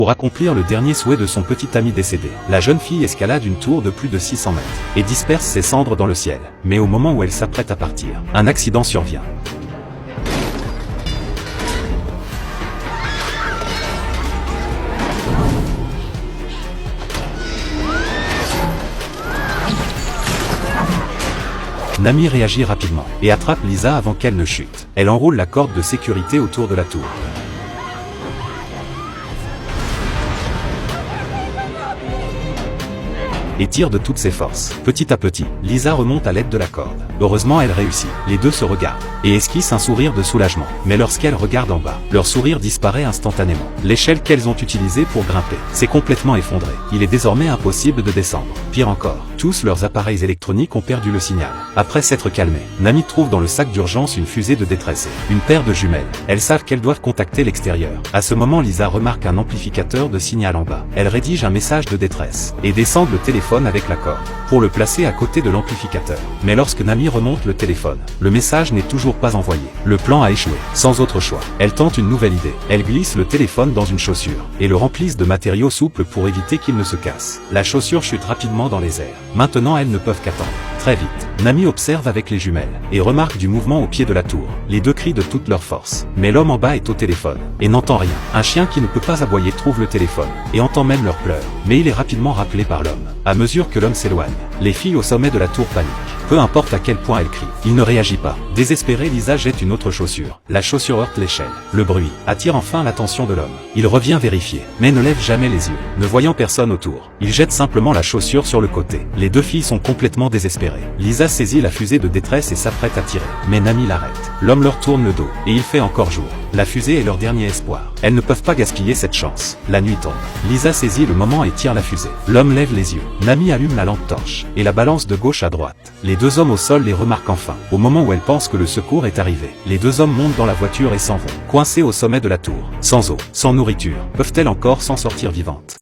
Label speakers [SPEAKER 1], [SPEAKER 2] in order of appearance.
[SPEAKER 1] Pour accomplir le dernier souhait de son petit ami décédé, la jeune fille escalade une tour de plus de 600 mètres et disperse ses cendres dans le ciel. Mais au moment où elle s'apprête à partir, un accident survient. Nami réagit rapidement et attrape Lisa avant qu'elle ne chute. Elle enroule la corde de sécurité autour de la tour. Et tire de toutes ses forces. Petit à petit, Lisa remonte à l'aide de la corde. Heureusement, elle réussit. Les deux se regardent et esquissent un sourire de soulagement. Mais lorsqu'elles regardent en bas, leur sourire disparaît instantanément. L'échelle qu'elles ont utilisée pour grimper s'est complètement effondrée. Il est désormais impossible de descendre. Pire encore, tous leurs appareils électroniques ont perdu le signal. Après s'être calmés, Nami trouve dans le sac d'urgence une fusée de détresse et une paire de jumelles. Elles savent qu'elles doivent contacter l'extérieur. À ce moment, Lisa remarque un amplificateur de signal en bas. Elle rédige un message de détresse et descend le téléphone avec la corde pour le placer à côté de l'amplificateur. Mais lorsque Nami remonte le téléphone, le message n'est toujours pas envoyé. Le plan a échoué. Sans autre choix, elle tente une nouvelle idée. Elle glisse le téléphone dans une chaussure et le remplisse de matériaux souples pour éviter qu'il ne se casse. La chaussure chute rapidement dans les airs. Maintenant, elles ne peuvent qu'attendre. Très vite, Nami observe avec les jumelles et remarque du mouvement au pied de la tour. Les deux crient de toute leur force. Mais l'homme en bas est au téléphone et n'entend rien. Un chien qui ne peut pas aboyer trouve le téléphone et entend même leurs pleurs. Mais il est rapidement rappelé par l'homme. À mesure que l'homme s'éloigne, les filles au sommet de la tour paniquent. Peu importe à quel point elles crient, il ne réagit pas. Désespérée, Lisa jette une autre chaussure. La chaussure heurte l'échelle. Le bruit attire enfin l'attention de l'homme. Il revient vérifier, mais ne lève jamais les yeux. Ne voyant personne autour, il jette simplement la chaussure sur le côté. Les deux filles sont complètement désespérées. Lisa saisit la fusée de détresse et s'apprête à tirer. Mais Nami l'arrête. L'homme leur tourne le dos, et il fait encore jour. La fusée est leur dernier espoir. Elles ne peuvent pas gaspiller cette chance. La nuit tombe. Lisa saisit le moment et tire la fusée. L'homme lève les yeux. Nami allume la lampe torche et la balance de gauche à droite. Les deux hommes au sol les remarquent enfin. Au moment où elles pensent que le secours est arrivé, les deux hommes montent dans la voiture et s'en vont. Coincées au sommet de la tour, sans eau, sans nourriture, peuvent-elles encore s'en sortir vivantes?